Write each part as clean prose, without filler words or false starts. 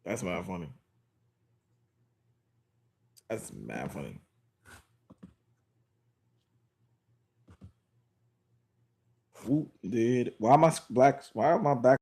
That's mad funny. That's mad funny. Who did? Why am I black? Why am I back?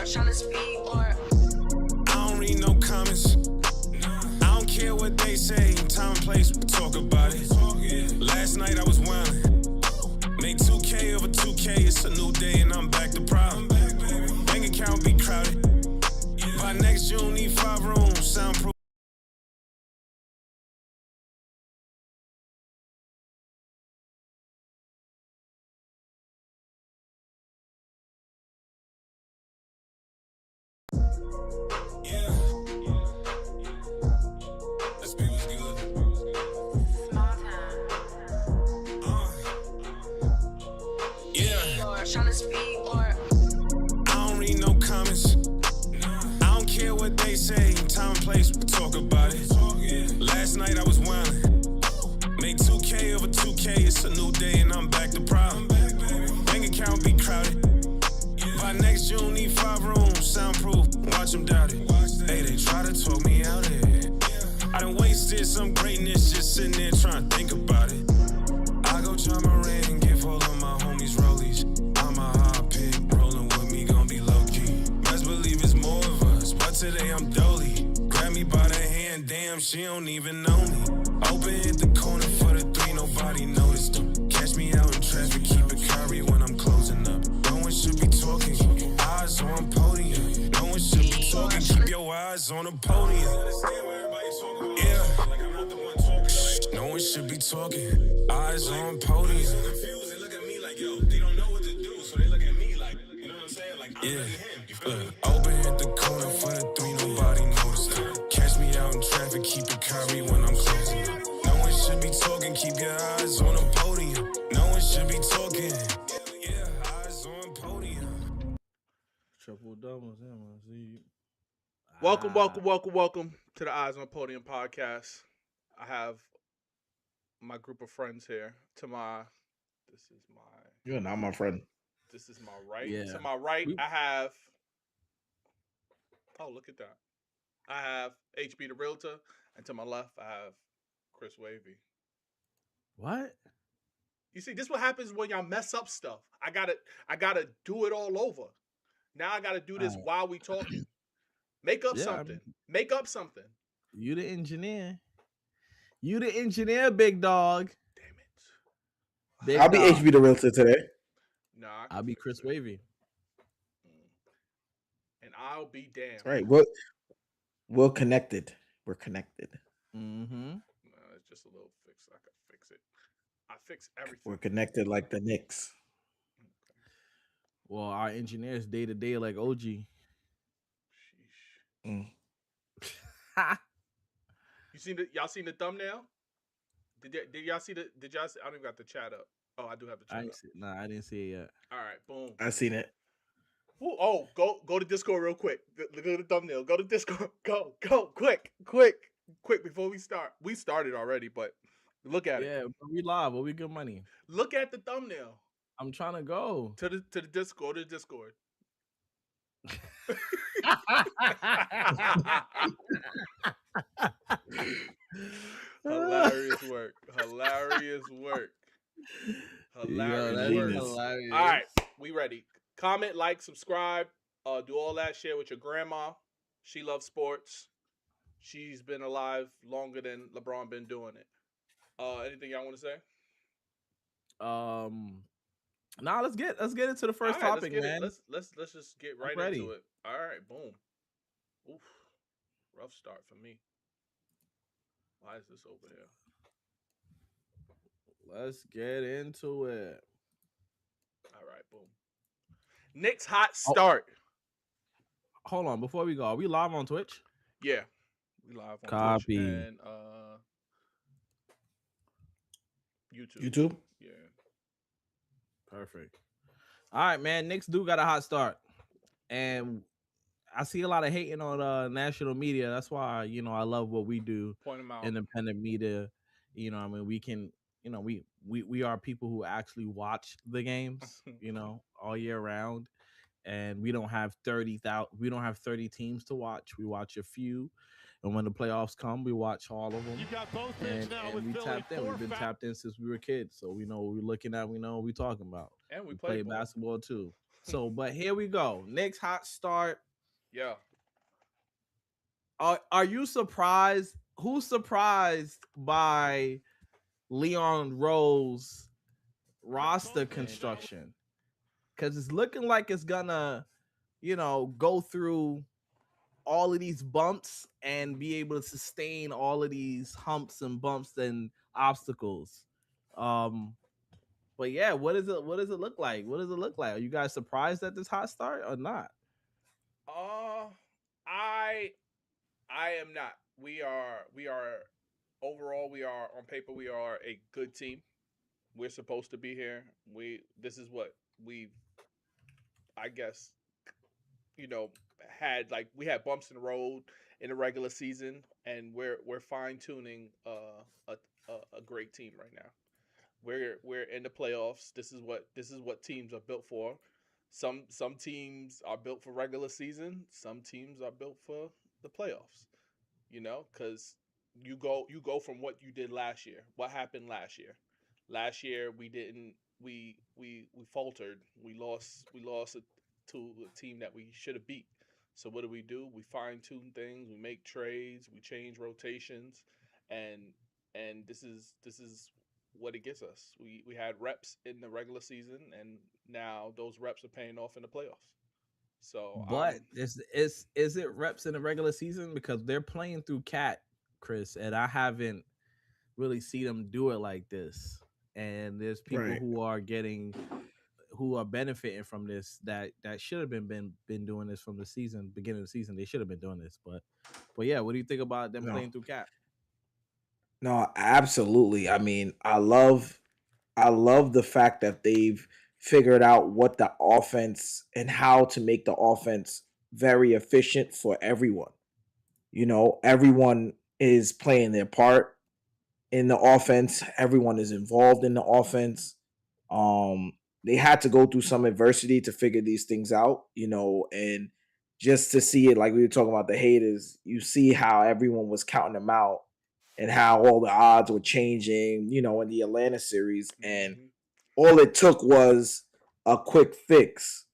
Tryna speed more. I don't read no comments. I don't care what they say. Time and place, we talk about it. Last night I was wildin'. Made 2K over 2K. It's a new day and I'm back to problem. Bank account be crowded. By next June, need 5 rooms. Soundproof. Tryna speed more. I don't read no comments. I don't care what they say. Time and place, we talk about it. Last night I was wildin'. Made 2K over 2K. It's a new day and I'm back to problem. Bank account be crowded. By next June, need 5 rooms. Soundproof, watch them doubt it. Hey, they try to talk me out of it. I done wasted some greatness just sitting there trying to think about it. I go John Moran, give all of my homies rollies. I'm a hot pick, rolling with me, gon' be low-key. Best believe it's more of us, but today I'm dolly. Grab me by the hand, damn, she don't even know me. Open hit the corner for the 3, nobody noticed them. Catch me out in traffic, keep it curry when I'm closing up. No one should be talking, eyes on podium. No one should be talking, keep your eyes on the podium. Yeah. No one should be talking, eyes on podium. They look at me like, yo, they don't know what to do, so they look at me like, you know what I'm saying? Like, I'm him. Open hit the corner for the 3, nobody noticed. Catch me Welcome to the Eyes on Podium Podcast. I have my group of friends here. This is my, You're not my friend. this is my right. Yeah. To my right, We- I have. Oh, look at that! I have HB the Realtor, and to my left, I have Chris Wavy. What? You see, this what happens when y'all mess up stuff. I gotta do it all over. Now I gotta do this Alright. while we talking. Make up Yeah, I something. Make up something. You the engineer. You the engineer, big dog. Damn it. Big I'll be dog. HB the Realtor today. Nah, I can I'll be fix Chris it. Wavy. And I'll be damned. That's right. We're connected. We're connected. Mm-hmm. No, it's just a little fix. I can fix it. I fix everything. We're connected like the Knicks. Well, our engineers day to day like OG. Sheesh. Mm. Y'all seen the thumbnail? Did y'all see the? Did y'all? See, I don't even got the chat up. Oh, I do have the chat up. I didn't see it yet. All right, boom. I seen it. Ooh, oh, go to Discord real quick. Look at the thumbnail. Go to Discord. Go, quick before we start. We started already, but look at it. Yeah, but we live, but we good money. Look at the thumbnail. I'm trying to go. To the Discord. To the Discord. Hilarious work. Yo, that is genius. hilarious. All right, we ready. Comment, like, subscribe. Do all that. Share with your grandma. She loves sports. She's been alive longer than LeBron been doing it. Anything y'all want to say? Nah, let's get into the first All right, topic, let's get man. It. Let's just get right ready. into it. All right, boom. Oof, rough start for me. Why is this over here? Let's get into it. All right, boom. Knicks hot start. Hold on, before we go, are we live on Twitch? Yeah, we live on Copy. Twitch and YouTube. YouTube? Yeah. Perfect. All right, man. Knicks do got a hot start, and I see a lot of hating on national media. That's why I love what we do, Point them out. independent media. I mean, we can. We are people who actually watch the games. All year round, and we don't have 30,000. We don't have 30 teams to watch. We watch a few, and when the playoffs come, we watch all of them. You got both And now with we Philly. tapped in. We've been tapped in since we were kids, so we know what we're looking at. We know what we're talking about. And we Play ball. basketball too. So, but here we go. Knicks hot start. Yeah. Are you surprised? Who's surprised by Leon Rose roster construction? Because it's looking like it's gonna, go through all of these bumps and be able to sustain all of these humps and bumps and obstacles. But yeah, what does it look like? What does it look like? Are you guys surprised at this hot start or not? I am not. We are overall, we are on paper, we are a good team. We're supposed to be here. This is what we've, I guess, had, like, we had bumps in the road in the regular season, and we're fine tuning a great team right now. We're in the playoffs. This is what teams are built for. Some teams are built for regular season. Some teams are built for the playoffs. Because you go from what you did last year. What happened last year? Last year we faltered. We lost to a team that we should have beat. So what do? We fine tune things. We make trades. We change rotations, and this is what it gets us. We had reps in the regular season, and now those reps are paying off in the playoffs. So, but is it reps in the regular season? Because they're playing through Cat, Chris, and I haven't really seen them do it like this. And there's people Right. who are benefiting from this that should have been doing this from the beginning of the season. They should have been doing this, but yeah, what do you think about them playing through Cat? No, absolutely. I mean, I love the fact that they've figured out what the offense and how to make the offense very efficient for everyone. Everyone is playing their part in the offense. Everyone is involved in the offense. Um, they had to go through some adversity to figure these things out, and just to see it, like we were talking about the haters, you see how everyone was counting them out and how all the odds were changing, in the Atlanta series. And Mm-hmm. all it took was a quick fix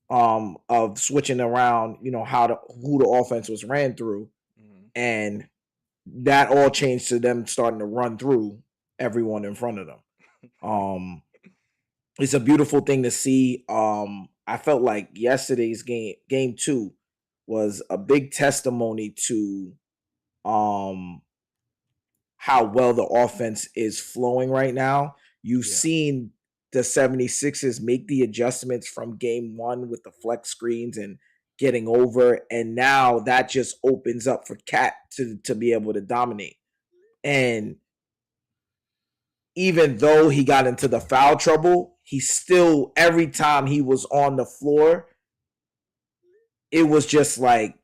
of switching around, who the offense was ran through. Mm-hmm. And that all changed to them starting to run through everyone in front of them. Um, it's a beautiful thing to see. I felt like yesterday's game two, was a big testimony to um how well the offense is flowing right now. You've Yeah. seen the 76ers make the adjustments from game one with the flex screens and getting over, and now that just opens up for Cat to be able to dominate. And even though he got into the foul trouble, he still, every time he was on the floor, it was just like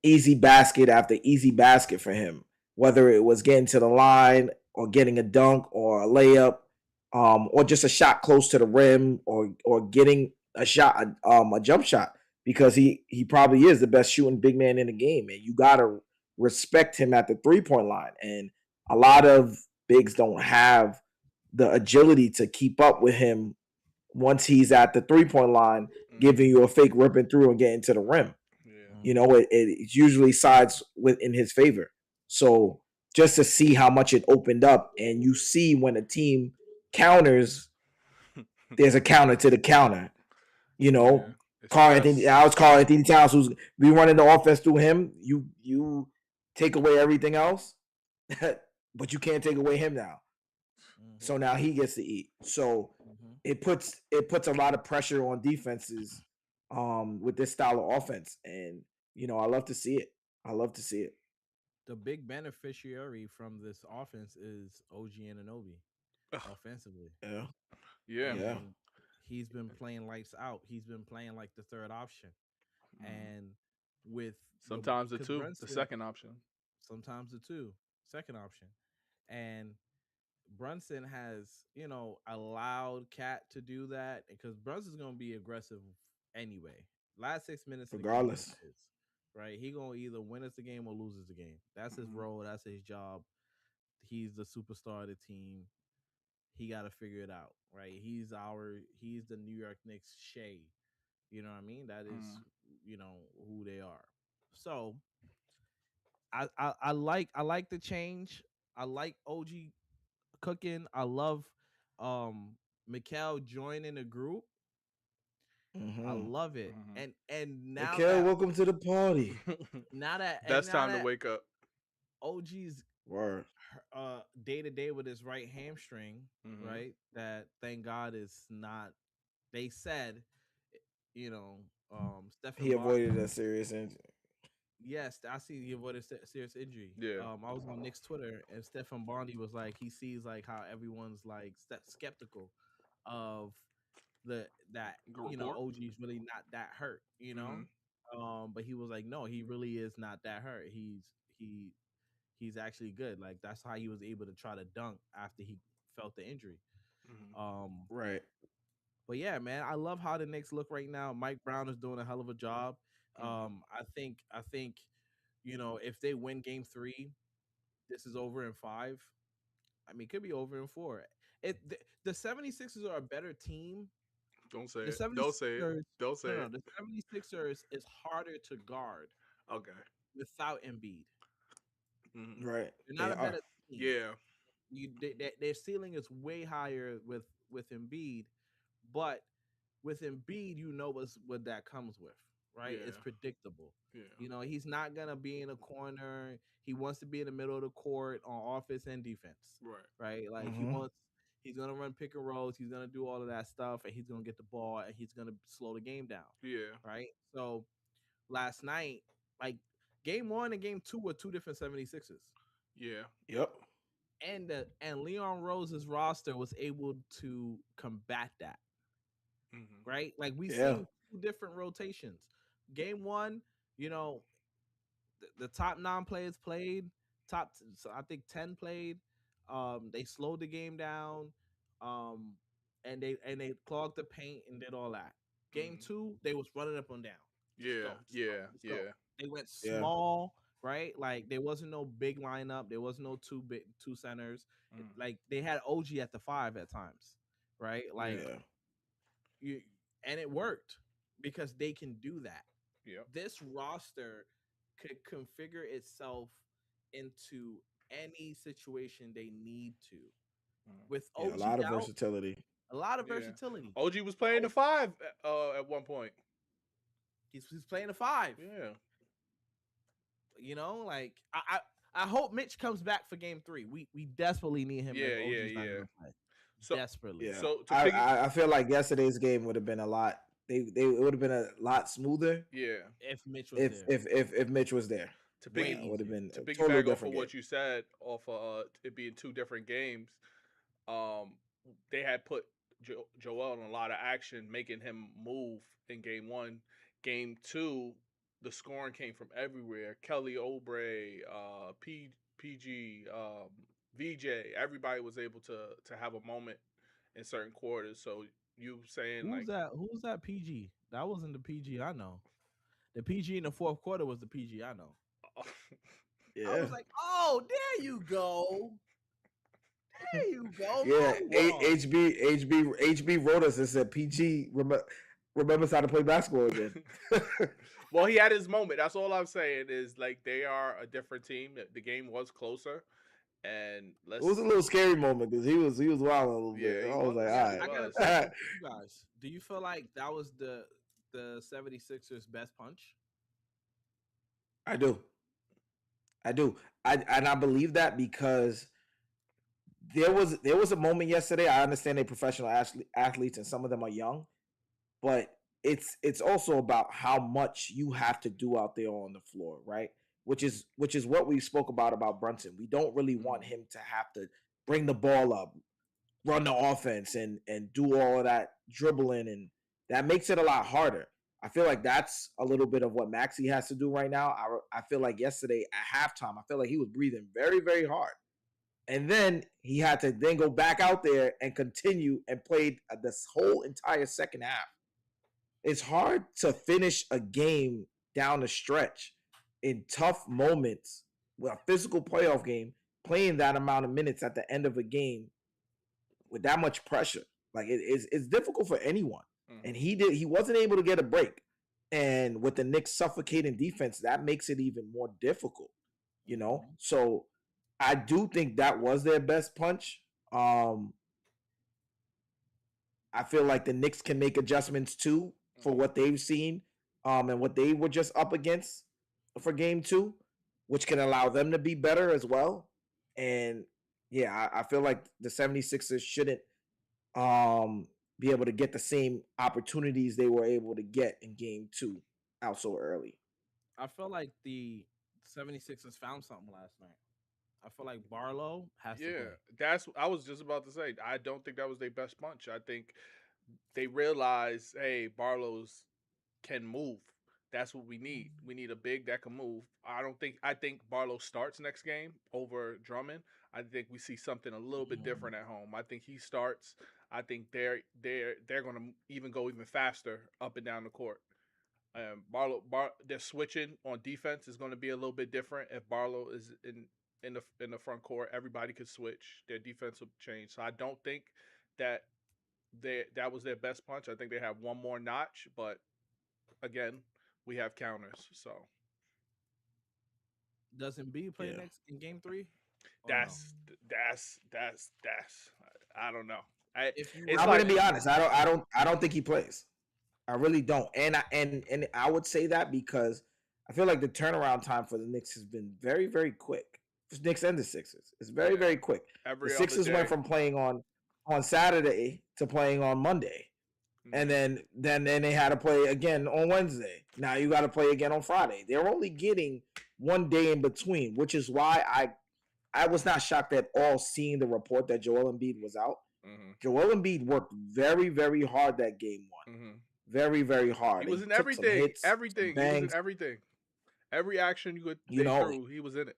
easy basket after easy basket for him, whether it was getting to the line or getting a dunk or a layup, or just a shot close to the rim, or getting a shot, a jump shot, because he probably is the best shooting big man in the game, and you gotta respect him at the 3-point line. And a lot of bigs don't have the agility to keep up with him once he's at the 3-point line, giving Mm-hmm. you a fake ripping through and getting to the rim. Yeah. Mm-hmm. It usually sides in his favor. So just to see how much it opened up, and you see when a team counters, there's a counter to the counter. You Yeah. know, It's Carl Anthony, just I was Carl Anthony Towns, who's be running the offense through him. You take away everything else, but you can't take away him now. Mm-hmm. So now he gets to eat. So Mm-hmm. it puts a lot of pressure on defenses with this style of offense. And I love to see it. I love to see it. The big beneficiary from this offense is OG Ananobi offensively. Yeah. yeah. Yeah. And he's been playing lights out. He's been playing like the third option. Mm-hmm. And with the Sometimes the because two, the Brunson second option. sometimes the two, second option. And Brunson has, allowed Cat to do that because Brunson's gonna be aggressive anyway. Last 6 minutes of the game is Regardless. his, right? He gonna either win us the game or loses the game. That's his Mm-hmm. role. That's his job. He's the superstar of the team. He got to figure it out, right? He's the New York Knicks Shea. You know what I mean? That is, Mm-hmm. who they are. So I like the change. I like OG cooking. I love Mikal joining the group. I Mm-hmm. love it. And now Mikhail, that welcome to the party. now that and Best now time to that wake up. OG's Word. day to day with his right hamstring, Mm-hmm. right? That thank God is not. They said, you know, He Stephen Bond. avoided a serious injury. Yes, I see he avoided serious injury. Yeah. I was on Nick's Twitter and Stefan Bondi was like, he sees like how everyone's like skeptical of the that Good report. OG's really not that hurt, Mm-hmm. but he was like, no, he really is not that hurt. He he's actually good. Like that's how he was able to try to dunk after he felt the injury. Mm-hmm. Um, Right. but yeah, man, I love how the Knicks look right now. Mike Brown is doing a hell of a job. Mm-hmm. I think if they win Game 3, this is over in 5. I mean, it could be over in 4. The 76ers are a better team. Don't say The it. Don't say it. 76ers, Don't say no, it. the 76ers is harder to guard Okay. without Embiid. Mm-hmm. Right. They're not They a are. better team. Yeah. Their ceiling is way higher with Embiid, but with Embiid, what that comes with, right? It's Yeah. predictable. Yeah. He's not gonna be in a corner. He wants to be in the middle of the court on offense and defense, Right. right? Like Mm-hmm. he's gonna run pick and rolls. He's gonna do all of that stuff, and he's gonna get the ball, and he's gonna slow the game down, Yeah. right? So last night, like game 1 and game 2 were two different 76ers. Yeah. Yep. And Leon Rose's roster was able to combat that, Mm-hmm. right? Like we Yeah. seen two different rotations. Game 1, you know, the top 9 players played. So I think 10 played. They slowed the game down. Um, and they clogged the paint and did all that. Game 2, they was running up and down. Just Yeah, go, just go, yeah, just go. yeah. They went Yeah. small, right? Like there wasn't no big lineup. There was no two centers. Like they had OG at the 5 at times, right? Like Yeah. you, and it worked because they can do that. Yep. This roster could configure itself into any situation they need to. With Yeah, OG a lot of out, versatility. a lot of Yeah. versatility. OG was playing the 5 at one point. He's playing the 5. Yeah. You know, like I hope Mitch comes back for game 3. We desperately need him. Yeah, if OG's not yeah. gonna play. So Desperately. Yeah. So to I feel like yesterday's game would have been a lot. It would have been a lot smoother yeah. If Mitch was there. if Mitch was there. To Way piggy, It would have been to a piggyback totally off of different what game. you said, off of it being 2 different games, they had put Joel in a lot of action, making him move in game 1. Game 2, the scoring came from everywhere. Kelly Oubre, PG, VJ, everybody was able to have a moment in certain quarters. So you saying Who's that? Who's that PG? That wasn't the PG I know. The PG in the 4th quarter was the PG I know. Yeah. I was like, oh, there you go. There you go. Yeah, Wrong. HB wrote us and said PG remembers how to play basketball again. Well, he had his moment. That's all I'm saying is like they are a different team. The game was closer, and It was a little scary moment because he was wild a little Yeah, bit. he I was was. like, Yeah, all he right. I got a was. question for you guys. Do you feel like that was the 76ers best punch? I do. I believe that because there was a moment yesterday. I understand they're professional athletes and some of them are young, but it's also about how much you have to do out there on the floor, right? Which is what we spoke about Brunson. We don't really want him to have to bring the ball up, run the offense, and do all of that dribbling, and that makes it a lot harder. I feel like that's a little bit of what Maxey has to do right now. I feel like yesterday at halftime, I feel like he was breathing very, very hard. And then he had to then go back out there and continue and played this whole entire second half. It's hard to finish a game down the stretch in tough moments with a physical playoff game, playing that amount of minutes at the end of a game with that much pressure. Like it's difficult for anyone. And he wasn't able to get a break. And with the Knicks suffocating defense, that makes it even more difficult, you know? So I do think that was their best punch. I feel like the Knicks can make adjustments too for what they've seen and what they were just up against for game 2, which can allow them to be better as well. And yeah, I feel like the 76ers shouldn't be able to get the same opportunities they were able to get in game 2 out so early. I feel like the 76ers found something last night. I feel like Barlow has to play. That's I was just about to say. I don't think that was their best punch. I think they realized, hey, Barlow's can move. That's what we need. We need a big that can move. I think Barlow starts next game over Drummond. I think we see something a little bit different at home. I think he starts. I think they're going to even go even faster up and down the court. Barlow, they're switching on defense is going to be a little bit different. If Barlow is in the front court, everybody could switch. Their defense will change. So I don't think that that was their best punch. I think they have one more notch, but again, we have counters. So does Embiid play next in game 3? That's I don't know. I'm gonna be honest. I don't think he plays. I really don't. And I would say that because I feel like the turnaround time for the Knicks has been very, very quick. The Knicks and the Sixers. It's very, very quick. The Sixers went from playing on Saturday to playing on Monday. And then they had to play again on Wednesday. Now you got to play again on Friday. They're only getting one day in between, which is why I was not shocked at all seeing the report that Joel Embiid was out. Joel Embiid worked very, very hard that game 1. Very, very hard. He was in everything. He was in everything. Every action You they know, threw, he was in it.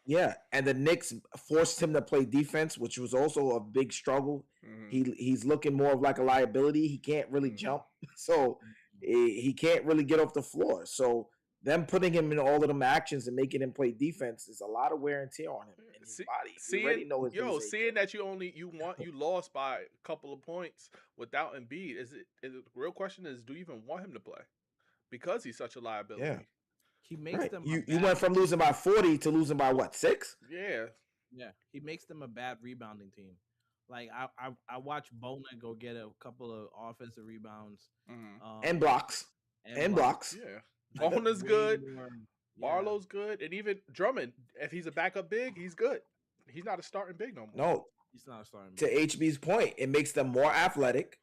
yeah. And the Knicks forced him to play defense, which was also a big struggle. He's looking more of like a liability. He can't really jump, so he can't really get off the floor. So them putting him in all of them actions and making him play defense is a lot of wear and tear on him and his body. We already know his knees ain't Seeing good. that you lost by a couple of points without Embiid, the real question is, do you even want him to play? Because he's such a liability. Yeah. He makes Right. them You went from losing by 40 to losing by what, 6? Yeah. Yeah, he makes them a bad rebounding team. Like I watched Bona go get a couple of offensive rebounds, And blocks. And blocks. Yeah. Like, Bona's way good. more- Barlow's good, and even Drummond, if he's a backup big, he's good. He's not a starting big no more. No, He's not starting. to HB's point, it makes them more athletic,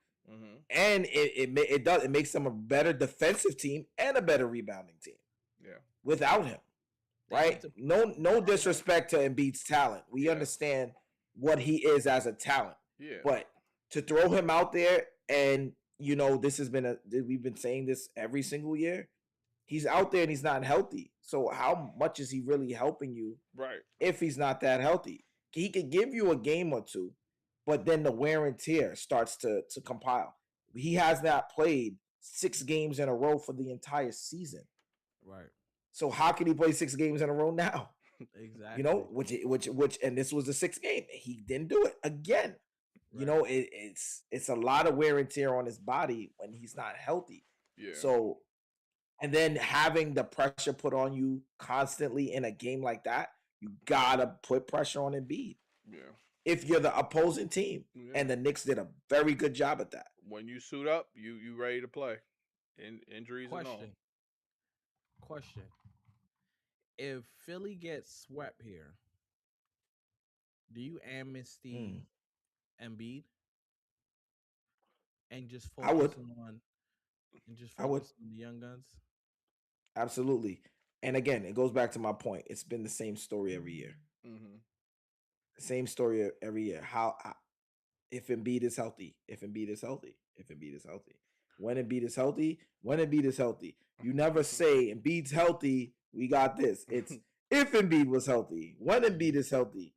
and it makes them a better defensive team and a better rebounding team. Yeah. Without him, right? No disrespect to Embiid's talent. We understand what he is as a talent. Yeah. But to throw him out there, and this has been we've been saying this every single year. He's out there and he's not healthy. So how much is he really helping you? Right. If he's not that healthy, he could give you a game or two, but then the wear and tear starts to compile. He has not played 6 games in a row for the entire season. Right. So how can he play 6 games in a row now? Exactly. Which and this was the 6th game. He didn't do it again. Right. It's a lot of wear and tear on his body when he's not healthy. Yeah. So, and then having the pressure put on you constantly in a game like that, you gotta put pressure on Embiid. Yeah. If you're the opposing team, and the Knicks did a very good job at that. When you suit up, you ready to play. Injuries and all. Question. If Philly gets swept here, do you amnesty Embiid and just focus on the young guns? Absolutely. And again, it goes back to my point. It's been the same story every year. Same story every year. How if Embiid is healthy, when Embiid is healthy. You never say Embiid's healthy, we got this. It's if Embiid was healthy, when Embiid is healthy.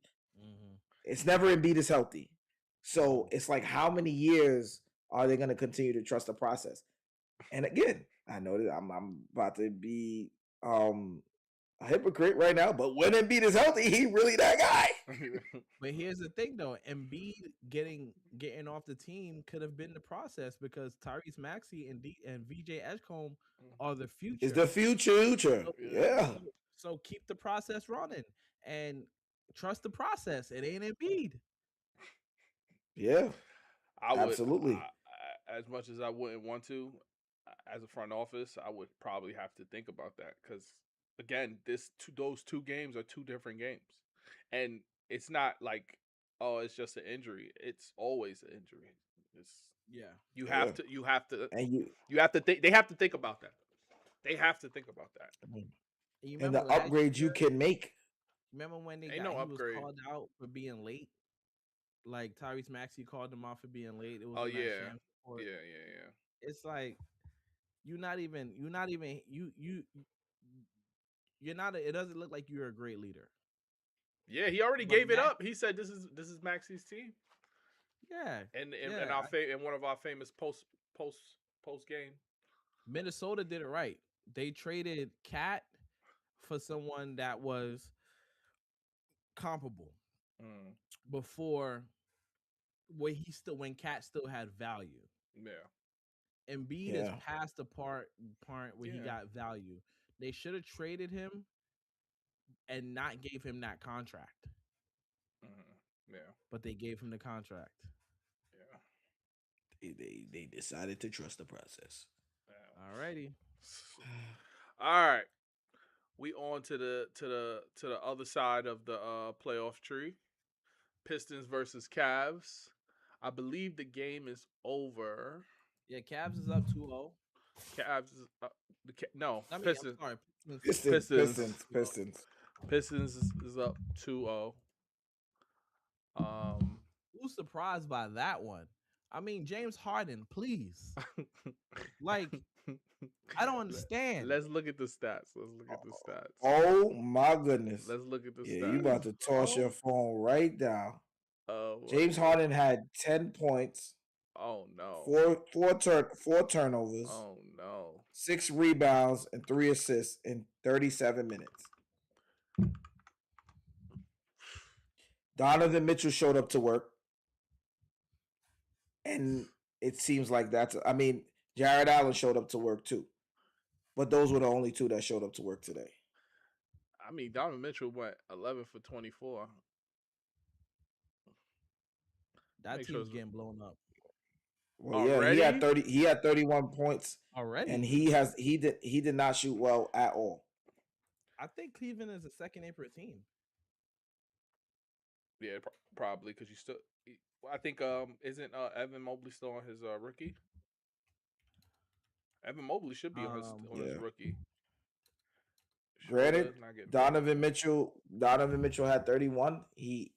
It's never Embiid is healthy. So it's like, how many years are they going to continue to trust the process? And again, I know that I'm about to be a hypocrite right now, but when Embiid is healthy, he really that guy. But here's the thing, though: Embiid getting off the team could have been the process, because Tyrese Maxey and VJ Edgecombe are the future. It's the future. Yeah. So keep the process running and trust the process. It ain't Embiid. Yeah. Absolutely. As much as I wouldn't want to, as a front office, I would probably have to think about that, because again, those 2 games are 2 different games, and it's not like, oh, it's just an injury. It's always an injury. You have to think. They have to think about that. They have to think about that. And the upgrades you can make. Remember when he was called out for being late? Like Tyrese Maxey called him out for being late. It was Yeah. It's like you're not. It doesn't look like you're a great leader. Yeah, he already gave it up. He said, "This is Maxey's team." Yeah, and one of our famous post game, Minnesota did it right. They traded Cat for someone that was comparable before, when Cat still had value. Yeah. Embiid is past the part where he got value. They should have traded him and not gave him that contract. Yeah. But they gave him the contract. Yeah. They decided to trust the process. Alrighty. All right. We on to the other side of the playoff tree. Pistons versus Cavs. I believe the game is over. Yeah, Cavs is up 2-0. Cavs is up. Pistons. Pistons is up 2-0. Who's surprised by that one? I mean, James Harden, please. Like, I don't understand. Let's look at the stats. Let's look at the stats. Oh my goodness. Let's look at the Yeah, stats. you about to toss your phone right down. James What? Harden had 10 points, Oh no. four turnovers, Oh no. 6 rebounds, and 3 assists in 37 minutes. Donovan Mitchell showed up to work. And it seems like Jared Allen showed up to work too. But those were the only two that showed up to work today. I mean, Donovan Mitchell went 11 for 24. That team's getting blown up. Well, yeah, he had 31 points already, and he did not shoot well at all. I think Cleveland is a second April team. Yeah, probably because you still. I think isn't Evan Mobley still on his rookie? Evan Mobley should be on his rookie. Granted, Donovan Mitchell had 31. He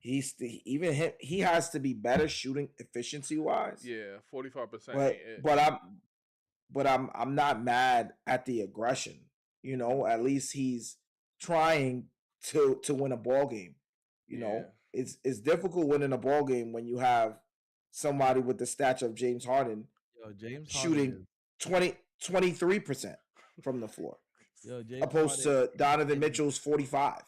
has to be better shooting efficiency wise. Yeah, 45%. But I'm not mad at the aggression. You know, at least he's trying to win a ball game. You know, it's difficult winning a ball game when you have somebody with the stature of James Harden, shooting 23% from the floor, opposed to Donovan Mitchell's 45.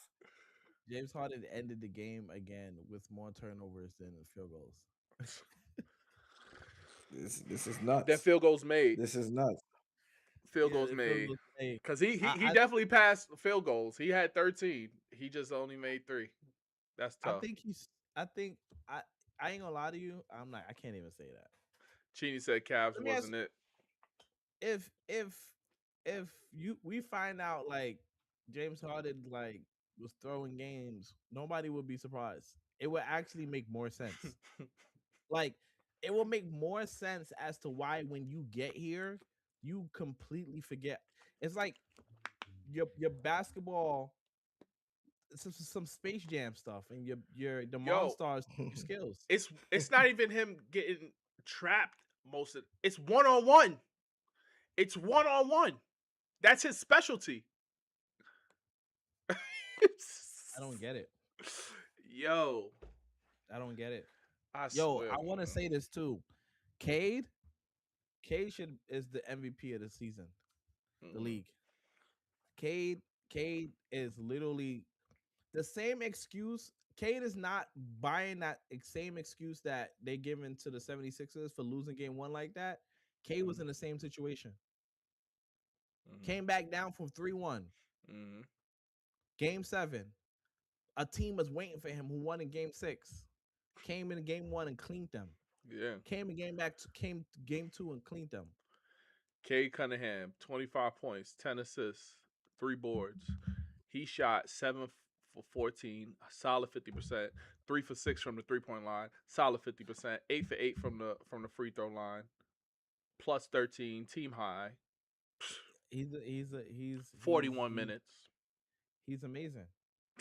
James Harden ended the game again with more turnovers than field goals. This is nuts. That field goals made. This is nuts. Field goals made. Because he definitely passed field goals. He had 13. He just only made 3. That's tough. I ain't gonna lie to you. I can't even say that. Cheney said Cavs wasn't it. If we find out like James Harden like was throwing games, nobody would be surprised. It would actually make more sense. Like it will make more sense as to why when you get here, you completely forget. It's like your basketball, some Space Jam stuff, and your Monstars skills. It's not even him getting trapped most of it's 1-on-1. It's 1-on-1. That's his specialty. I don't get it. Yo. I don't get it. I want to say this too. Cade is the MVP of the season. The league. Cade is literally the same excuse. Cade is not buying that same excuse that they given to the 76ers for losing game 1 like that. Cade was in the same situation. Came back down from 3-1. Game 7. A team was waiting for him who won in game 6. Came in game 1 and cleaned them. Yeah. Came game 2 and cleaned them. Cade Cunningham, 25 points, 10 assists, 3 boards. He shot 7 for 14, a solid 50%, 3 for 6 from the 3-point line, solid 50%, 8 for 8 from the free throw line, plus 13, team high. He's 41 minutes. He's amazing.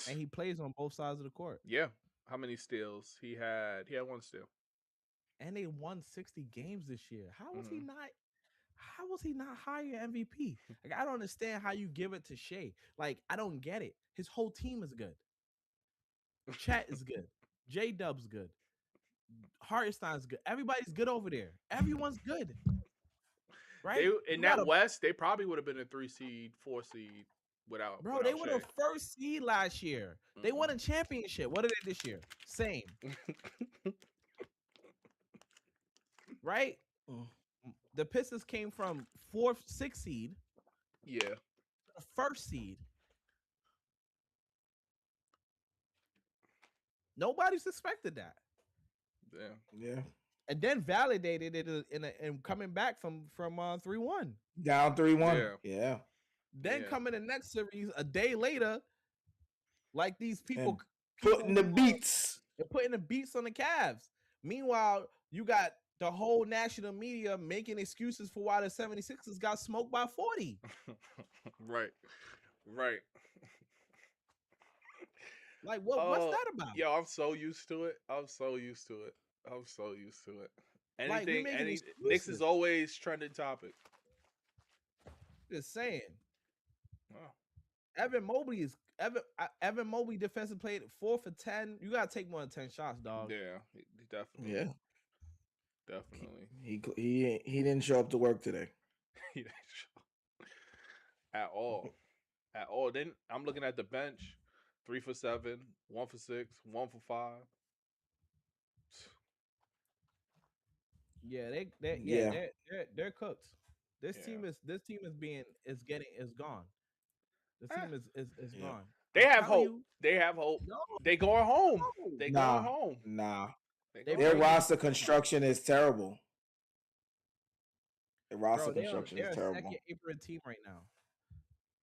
And he plays on both sides of the court. Yeah. How many steals? He had 1 steal. And they won 60 games this year. How was he not higher MVP? Like, I don't understand how you give it to Shea. Like, I don't get it. His whole team is good. Chat is good. J-Dub's good. Hartenstein's good. Everybody's good over there. Everyone's good. Right? In that West, they probably would have been a 3 seed, 4 seed without. Bro, they were the first seed last year. They won a championship. What are they this year? Same. Right? The Pistons came from 4th, 6th seed. Yeah. The first seed. Nobody suspected that. Yeah. And then validated it in coming back from 3-1. Down 3-1. Yeah. Then coming the next series a day later, like these people putting the beats. They're putting the beats on the Cavs. Meanwhile, you got the whole national media making excuses for why the 76ers got smoked by 40. Right. Like, what's that about? Yo, I'm so used to it. Anything, Knicks is always trending topic. Just saying. Oh. Evan Mobley defensive played 4 for 10. You gotta take more than 10 shots, dog. Yeah, he definitely. Yeah, Definitely. he didn't show up to work today. He didn't show at all. At all. Then I'm looking at the bench. 3 for 7, 1 for 6, 1 for 5. Yeah, they're cooked. This team is gone. This team is Yeah. gone. They I'm have telling hope. you, They have hope. no, They going home. no. They Nah, going home. nah. They They going Their breaking home. roster construction is terrible. Their roster Bro, construction they're is a terrible. second apron team right now.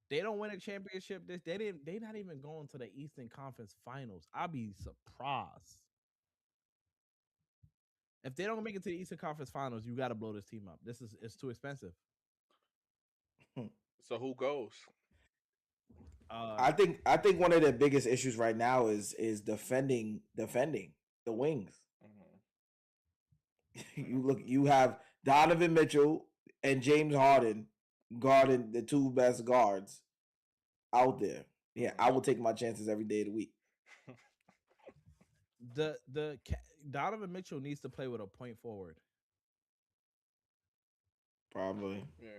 They don't win a championship. They not even going to the Eastern Conference Finals. I'll be surprised. If they don't make it to the Eastern Conference Finals, you got to blow this team up. It's too expensive. So who goes? I think one of the biggest issues right now is defending the wings. Mhm. You have Donovan Mitchell and James Harden guarding the two best guards out there. Yeah, I will take my chances every day of the week. Donovan Mitchell needs to play with a point forward, Probably. Yeah.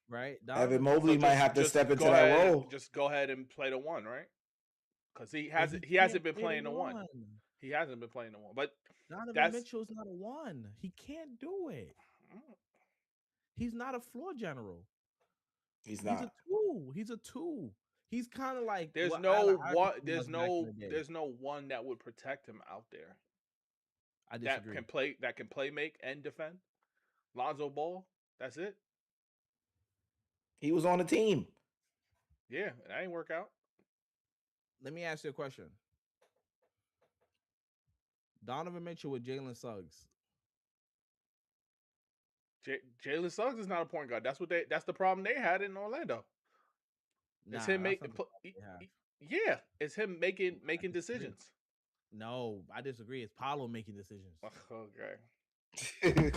right? Evan Mobley might have to step into go that ahead, role. Just go ahead and play the one, right? Because he But hasn't can't been play playing the one. He hasn't been playing the one. But Donovan that's Mitchell's not a one. He can't do it. mm, He's not a floor general. He's He's not. a two. He's a two. He's kind of like there's what no Allen one. Iverson There's was back in the day. there's no one that would protect him out there I that disagree. can play make and defend. Lonzo Ball. That's it. He was on the team. Yeah, that ain't work out. Let me ask you a question. Donovan Mitchell with Jalen Suggs. Jalen Suggs is not a point guard. That's the problem they had in Orlando. It's him That's making. not the problem they have. Yeah, it's him making decisions. No, I disagree. It's Paolo making decisions. Okay.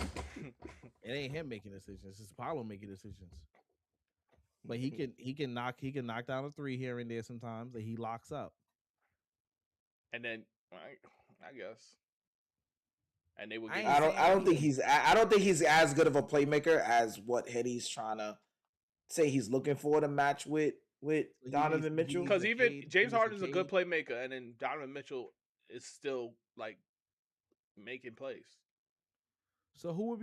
It ain't him making decisions. It's Paolo making decisions. But he can knock down a three here and there sometimes that he locks up. And then I guess. And they would. I Get ain't I don't think he's as good of a playmaker as what Hetty's trying to say he's looking for to match with Donovan Mitchell. because even Cade, James he needs Harden's a a good Cade. playmaker, and then Donovan Mitchell is still like making plays. So who would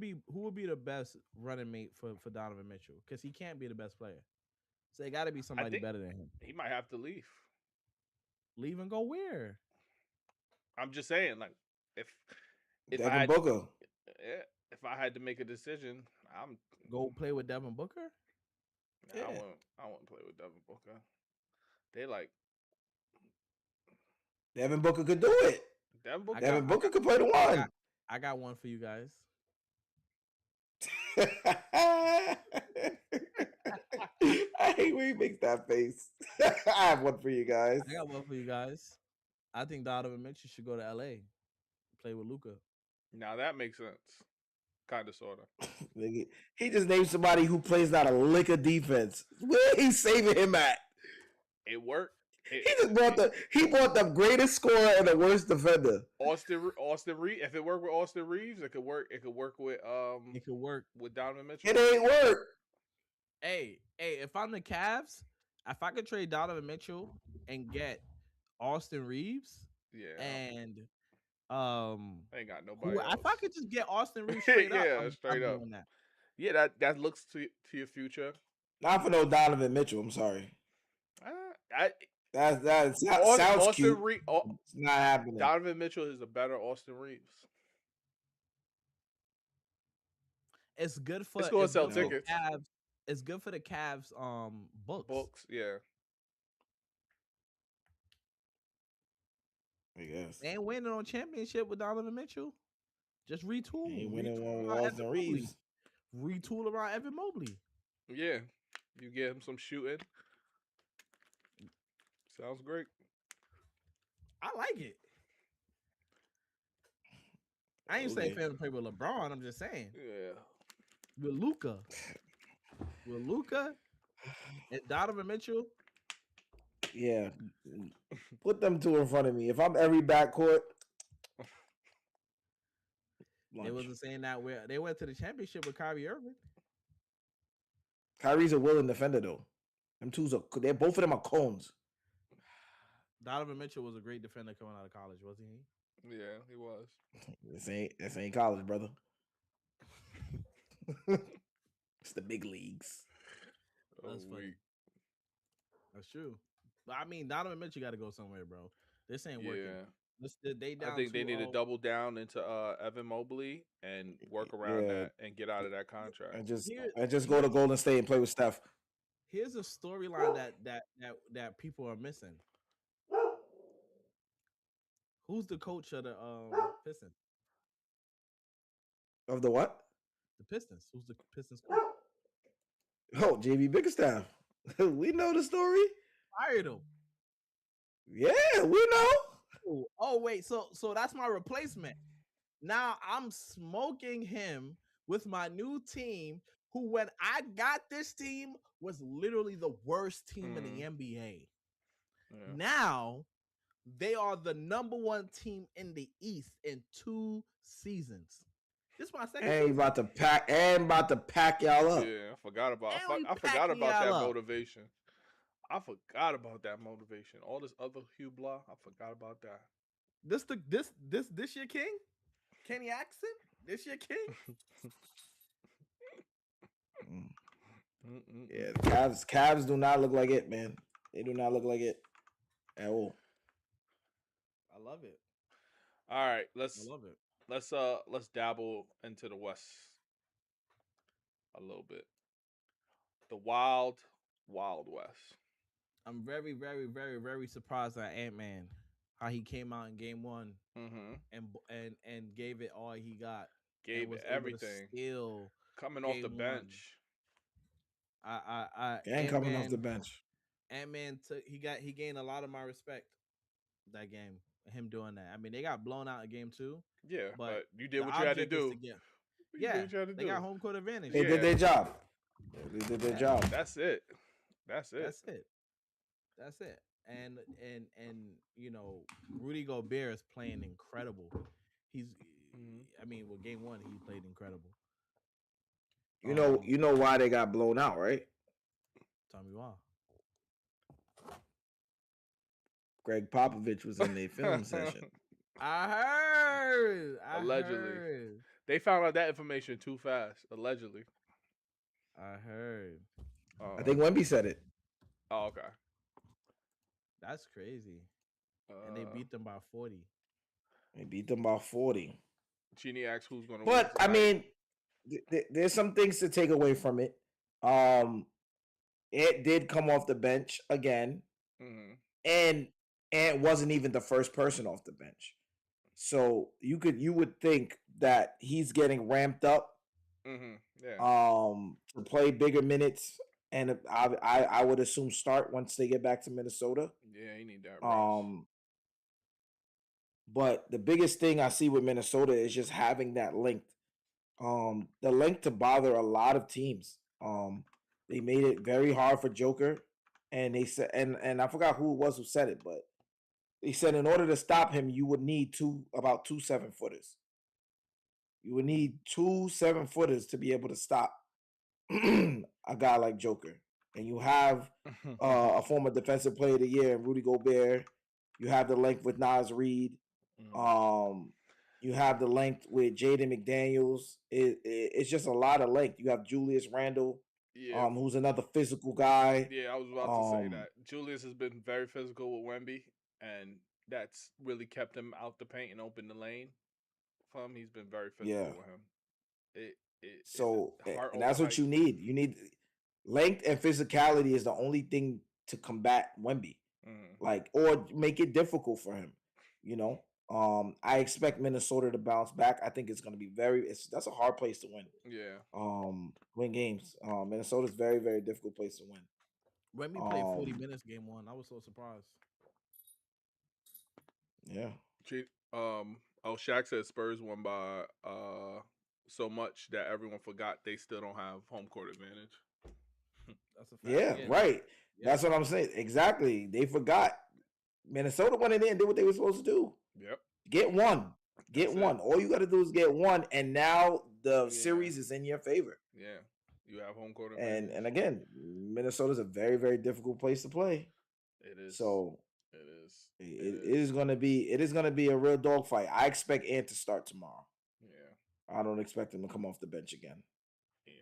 be the best running mate for Donovan Mitchell? Because he can't be the best player. So it got to be somebody think- better than him. He might have to leave. Leave and go where? I'm just saying, like, if I Devin had, Booker. if I had to make a decision, I'm Go play with Devin Booker? I Yeah. won't play with Devin Booker. They like Devin Booker could do it. Devin Booker. Devin Booker could play the one. I got one for you guys. I hate when he makes that face. I have one for you guys. I got one for you guys. I think Donovan Mitchell should go to LA, play with Luka. Now that makes sense. Kind of, sort of. He just named somebody who plays not a lick of defense. Where he saving him at? It worked. He brought the greatest scorer and the worst defender. Austin Reeves. If it worked with Austin Reeves, it could work. It could work with It could work. with Donovan Mitchell. It ain't work. Hey, if I'm the Cavs, if I could trade Donovan Mitchell and get Austin Reeves Yeah, and I ain't got nobody. Else. if I could just get Austin Reeves straight up, Yeah, I'm straight up. doing that. Yeah, that looks to your future. Not for no Donovan Mitchell. I'm sorry. That sounds Austin cute. It's not happening. Donovan Mitchell is a better Austin Reeves. It's good for It's gonna sell good for the tickets. Cavs. It's good for the Cavs books. Yeah. I guess. They ain't winning on championship with Donovan Mitchell. Just retool. He ain't winning Retool one with around Austin Evan Mobley. Reeves. Retool around Evan Mobley. Yeah. You get him some shooting. Sounds great. I like it. I ain't saying Okay. fair to play with LeBron. I'm just saying Yeah. with Luka. with Luca and Donovan Mitchell. Yeah. Put them two in front of me. If I'm every backcourt, They lunch. wasn't saying that where they went to the championship with Kyrie Irving. Kyrie's a willing defender though. Them they're both of them are cones. Donovan Mitchell was a great defender coming out of college, wasn't he? Yeah, he was. This ain't college, brother. It's the big leagues. That's funny. Weak. That's true. But I mean, Donovan Mitchell got to go somewhere, bro. This ain't working. They down I think they need to 2-0. double down into Evan Mobley and work around that and get out of that contract. And just go to Golden State and play with Steph. Here's a storyline that people are missing. Who's the coach of the Pistons? Of the what? The Pistons. Who's the Pistons coach? Oh, JB Bickerstaff. We know the story. Fired him. Yeah, we know. Oh wait, so that's my replacement. Now I'm smoking him with my new team, who when I got this team was literally the worst team in the NBA. Yeah. Now they are the number one team in the East in 2 seasons. This is my second. And about to pack y'all up. Yeah, I forgot about that up. motivation. I forgot about that motivation. All this other Hugh Blah, I forgot about that. This your king? Kenny Axon? This your king? Yeah, the Cavs do not look like it, man. They do not look like it at all. I love it. All right, I love it. Let's dabble into the West a little bit. The wild West. I'm very, very, very, very surprised at Ant-Man, how he came out in game 1 and gave it all he got. Gave it everything. Still coming off the bench. Coming off the bench. Ant-Man he gained a lot of my respect that game. Him doing that. I mean, they got blown out in game 2. Yeah, but you did what you had to do. They got home court advantage. They did their job. They did their job. That's it. And you know, Rudy Gobert is playing incredible. He's I mean, well, game 1 he played incredible. You know why they got blown out, right? Tell me why. Greg Popovich was in their film session. I heard. Allegedly. They found out that information too fast. Allegedly. I heard. I think Wemby said it. Oh, okay. That's crazy. And they beat them by 40. Genie asks who's going to win. But, I mean, there's some things to take away from it. It did come off the bench again. And wasn't even the first person off the bench. So you would think that he's getting ramped up to play bigger minutes, and I would assume start once they get back to Minnesota. Yeah, you need that. But the biggest thing I see with Minnesota is just having that length. The length to bother a lot of teams. They made it very hard for Joker, and they said, and I forgot who it was who said it, but he said in order to stop him, you would need about 2 7-footers. You would need 2 7-footers to be able to stop a guy like Joker. And you have a former defensive player of the year, Rudy Gobert. You have the length with Naz Reid. You have the length with Jaden McDaniels. It's just a lot of length. You have Julius Randle, who's another physical guy. Yeah, I was about to say that. Julius has been very physical with Wemby, and that's really kept him out the paint and opened the lane for him. He's been very physical with him. And that's what you need. You need length and physicality is the only thing to combat Wemby, or make it difficult for him. You know, I expect Minnesota to bounce back. I think it's going to be that's a hard place to win. Yeah. Win games. Minnesota's very, very difficult place to win. Wemby played 40 minutes game 1. I was so surprised. Yeah. Shaq said Spurs won by so much that everyone forgot they still don't have home court advantage. That's a fact. Yeah, Yeah, right. yeah. That's what I'm saying. Exactly. They forgot. Minnesota went in there and did what they were supposed to do. Yep. Get one. Get That's one. it. All you got to do is get one, and now the Yeah. series is in your favor. Yeah. You have home court And advantage. again, Minnesota's a very, very difficult place to play. It is. So It is. it is gonna be a real dogfight. I expect Ant to start tomorrow. Yeah. I don't expect him to come off the bench again. Yeah.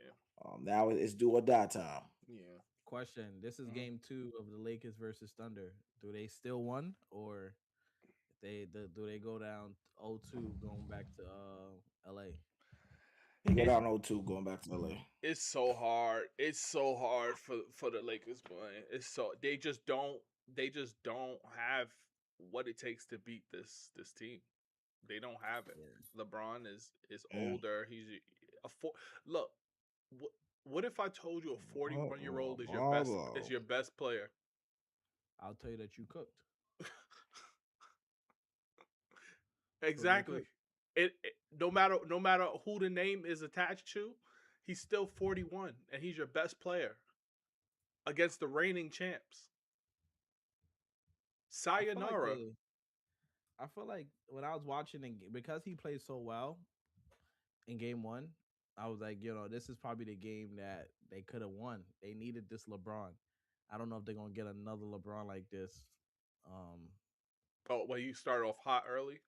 Now it's do or die time. Yeah. Question: This is Mhm. game 2 of the Lakers versus Thunder. Do they still won, or do they go down 0-2 going back to LA? They go It- down 0-2 going back to LA. It's so hard. It's so hard for the Lakers, boy. It's so they just don't have what it takes to beat this team. They don't have it. Yeah. LeBron is Yeah. older. He's look. What if I told you a 41-year-old is your best player? I'll tell you that you cooked. Exactly. It no matter who the name is attached to, he's still 41 and he's your best player against the reigning champs. Sayonara. I feel like when I was watching because he played so well in game 1, I was like, this is probably the game that they could have won. They needed this LeBron. I don't know if they're gonna get another LeBron like this. Oh, well, you started off hot early.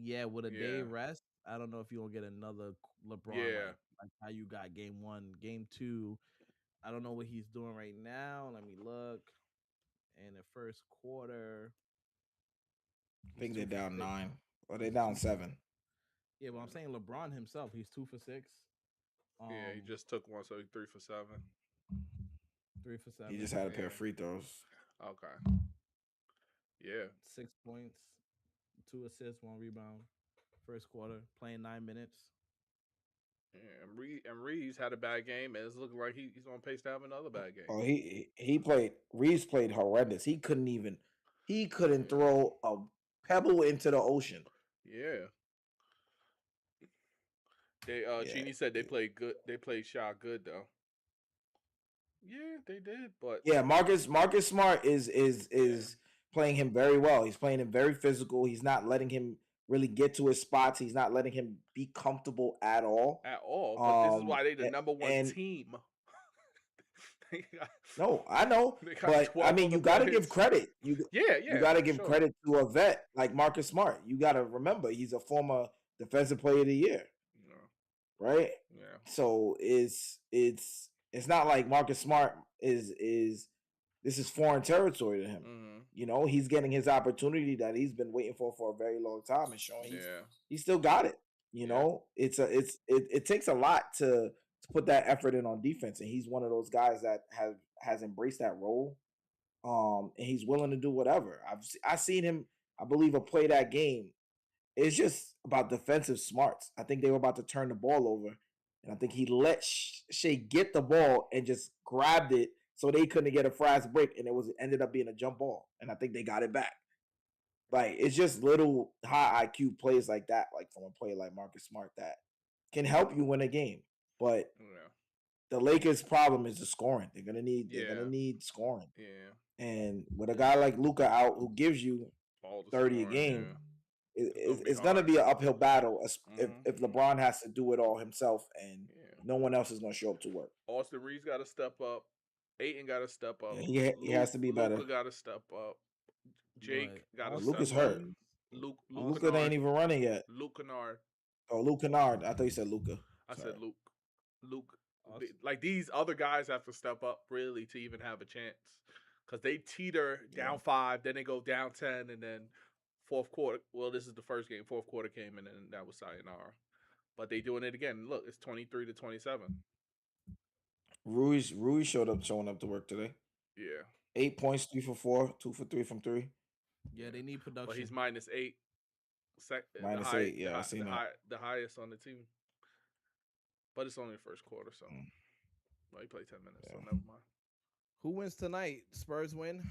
Yeah, with a day rest, I don't know if you're gonna get another LeBron like how you got game 1. Game 2, I don't know what he's doing right now. Let me look. In the first quarter, I think they're down 9. Or they're down 7. Yeah, but I'm saying LeBron himself, he's 2 for 6. Yeah, he just took one, so he's 3 for 7. 3 for 7. He just had a pair of free throws. Okay. Yeah. 6 points, 2 assists, 1 rebound. First quarter, playing 9 minutes. Yeah, and Reeves had a bad game, and it's looking like he's on pace to have another bad game. Oh, Reeves played horrendous. He couldn't throw a pebble into the ocean. Yeah. Genie said they played good. They played shot good though. Yeah, they did, but yeah, Marcus Smart is playing him very well. He's playing him very physical. He's not letting him really get to his spots. He's not letting him be comfortable at all. But this is why they the number one team. No, I know, but I mean, you got to give credit. You got to give credit to a vet like Marcus Smart. You got to remember he's a former Defensive Player of the Year, right? Yeah. So it's not like Marcus Smart is this is foreign territory to him. Mm-hmm. He's getting his opportunity that he's been waiting for a very long time and showing he still got it. It takes a lot to put that effort in on defense, and he's one of those guys that has embraced that role. And he's willing to do whatever. I've seen him, I believe, play that game. It's just about defensive smarts. I think they were about to turn the ball over, and I think he let Shea get the ball and just grabbed it so they couldn't get a fast break, and it ended up being a jump ball, and I think they got it back. Like, it's just little high IQ plays like that, like from a player like Marcus Smart, that can help you win a game. But the Lakers' problem is the scoring. They're gonna need scoring. Yeah. And with a guy like Luka out who gives you 30 a game, it's gonna be an uphill battle if LeBron has to do it all himself and no one else is gonna show up to work. Austin Reeves got to step up. Ayton got to step up. He has to be better. Luka got to step up. Jake got to step up. Luka's hurt. Luka ain't even running yet. Luke Kennard. Oh, Luke Kennard. I thought you said Luka. I said Luke. Like, these other guys have to step up really to even have a chance, because they teeter down 5, then they go down 10, and then fourth quarter. Well, this is the first game. Fourth quarter came in, and that was sayonara. But they doing it again. Look, it's 23-27. Rui showing up to work today. Yeah. 8 points, 3 for 4, 2 for 3 from 3. Yeah, they need production. But he's -8. -8. Yeah, I seen that. The highest on the team. But it's only the first quarter, so well, he played 10 minutes, so never mind. Who wins tonight? Spurs win.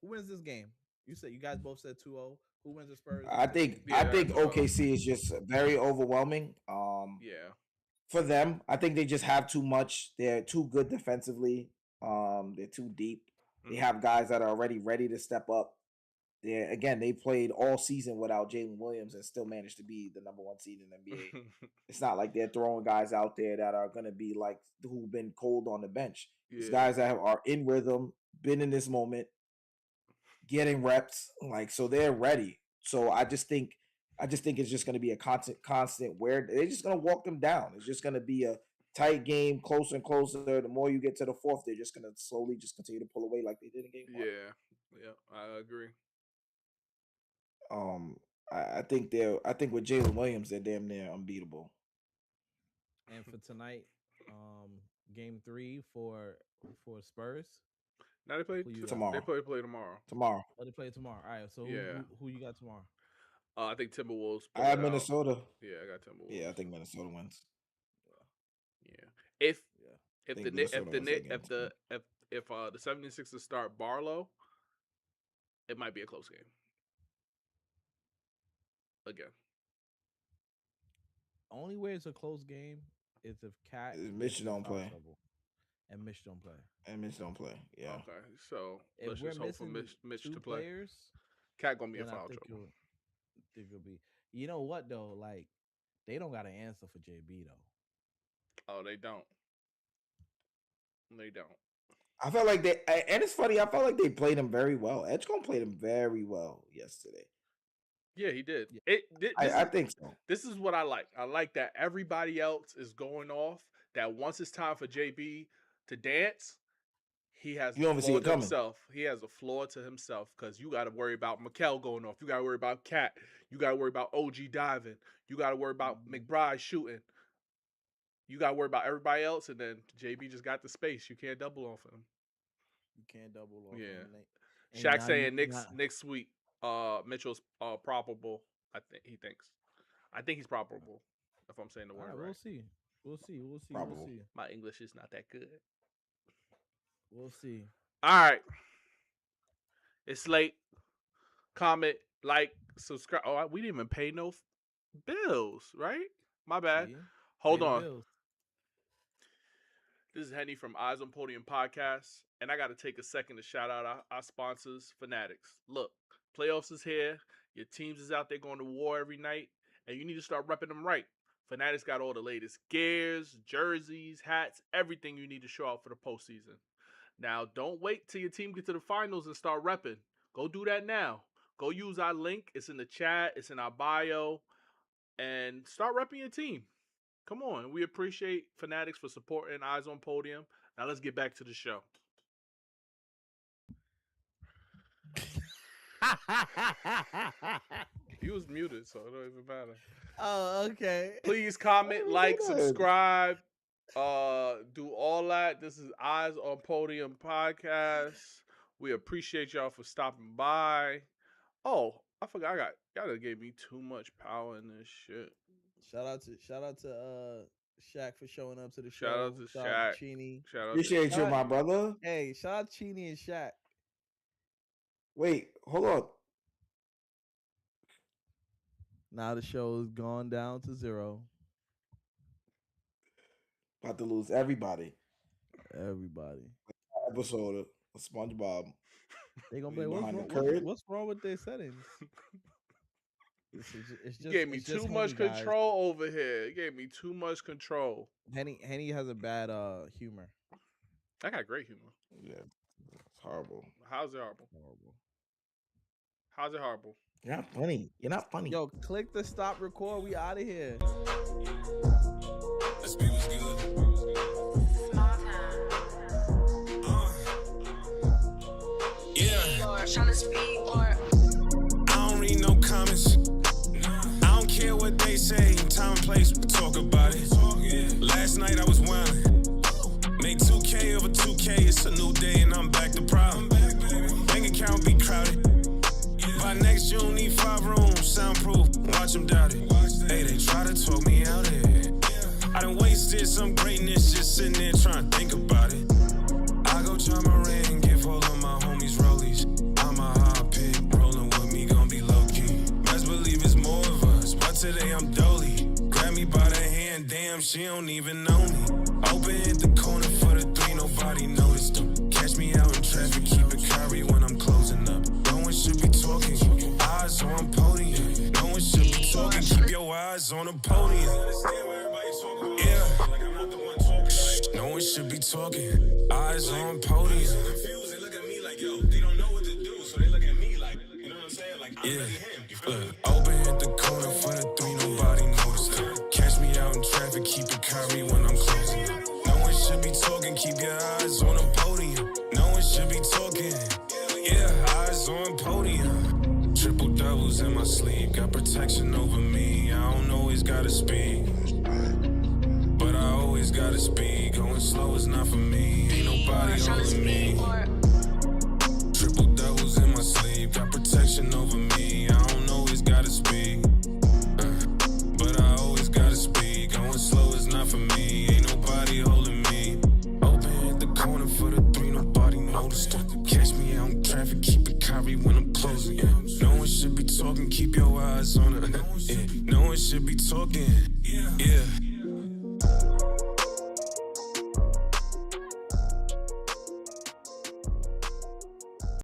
Who wins this game? You guys both said 2-0. Who wins the Spurs? I think OKC is just very overwhelming. Yeah. For them, I think they just have too much. They're too good defensively. They're too deep. They have guys that are already ready to step up. They played all season without Jalen Williams and still managed to be the number 1 seed in the NBA. It's not like they're throwing guys out there that are going to be like who've been cold on the bench. These guys that are in rhythm, been in this moment, getting reps, like, so they're ready. So I just think it's just going to be a constant where they're just going to walk them down. It's just going to be a tight game, closer and closer. The more you get to the fourth, they're just going to slowly just continue to pull away like they did in game 1. Yeah, I agree. I think with Jalen Williams, they're damn near unbeatable. And for tonight, game 3 for Spurs. Now they play tomorrow. They play tomorrow. Oh, they play tomorrow. All right. So who you got tomorrow? I think Timberwolves. I have Minnesota. Yeah, I got Timberwolves. Yeah, I think Minnesota wins. Yeah. If the 76ers start Barlow, it might be a close game. Again. Only way it's a close game is if Cat Mitch don't play. And Mitch don't play. Yeah. Okay. So if let's we're just hope for Mitch to play. Players, Cat gonna be in foul trouble. Think it'll be. You know what though? Like they don't got an answer for JB though. Oh, they don't. I felt like and it's funny. I felt like they played him very well. Edgecombe played him very well yesterday. Yeah, he did. I think so. This is what I like. I like that everybody else is going off. That once it's time for JB to dance, he has you don't see it coming. Himself. He has a floor to himself because you got to worry about Mikal going off. You got to worry about Cat. You got to worry about OG diving. You got to worry about McBride shooting. You got to worry about everybody else, and then JB just got the space. You can't double off him. Yeah. Shaq saying Nick's sweet. Mitchell's probable. I think he's probable. If I'm saying the word right. We'll see. My English is not that good. We'll see. All right. It's late. Comment, like, subscribe. Oh, we didn't even pay no bills, right? My bad. See? Hold on. This is Henny from Eyes on Podium Podcast, and I got to take a second to shout out our sponsors, Fanatics. Look, playoffs is here. Your teams is out there going to war every night, and you need to start repping them right. Fanatics got all the latest gears, jerseys, hats, everything you need to show out for the postseason. Now, don't wait till your team gets to the finals and start repping. Go do that now. Go use our link. It's in the chat. It's in our bio. And start repping your team. Come on. We appreciate Fanatics for supporting Eyes on Podium. Now, let's get back to the show. He was muted, so it don't even matter. Oh, okay. Please comment, like, subscribe, do all that. This is Eyes on Podium Podcast. We appreciate y'all for stopping by. Oh, I forgot. Y'all gave me too much power in this shit. Shout out to Shaq for showing up to the show. Shout out to Shaq. Cheney. Appreciate you, my brother. Hey, shout out to Cheney and Shaq. Wait, hold on. Now the show has gone down to 0. About to lose everybody. Episode of SpongeBob. They gonna play. What's wrong with their settings? It's just, you gave me too much control over here. You gave me too much control. Henny has a bad humor. I got great humor. Yeah, it's horrible. How's it horrible? How's it horrible? You're not funny. Yo, click the stop record. We out of here. Let's be what's good. I don't read no comments. I don't care what they say. Time and place, we talk about it. Last night I was wildin'. Make 2K over 2K. It's a new day and I'm back to problem. Bank account be crowded. By next June, need 5 rooms, soundproof. Watch them doubt it. Hey, they try to talk me out of it. I done wasted some greatness just sitting there trying to think about it. I go try my ring and give all of my homies rollies. I'm a hot pick, rolling with me, gon' be low key. Best believe it's more of us, but today I'm dolly. Grab me by the hand, damn, she don't even know me. Open hit the corner for the 3, nobody noticed them. on the podium. Yeah. No one should be talking. Eyes on podium. They look at me like, yo, they don't know what to do, so they look at me like, you know what I'm saying? Like, I'm really him. Open at the corner for the three, nobody noticed. Catch me out in traffic, keep it Kyrie when I'm closing. No one should be talking, keep your eyes on the podium. No one should be talking. Yeah, eyes on podium. Triple doubles in my sleeve, got protection over me. I don't always gotta speak, but I always gotta speak. Going slow is not for me, ain't nobody holding me. Triple doubles in my sleeve, got protection over me. I don't always gotta speak, but I always gotta speak. Going slow is not for me, ain't nobody holding me. Open at the corner for the three, nobody noticed. Catch me out in traffic, keep it Kyrie when I'm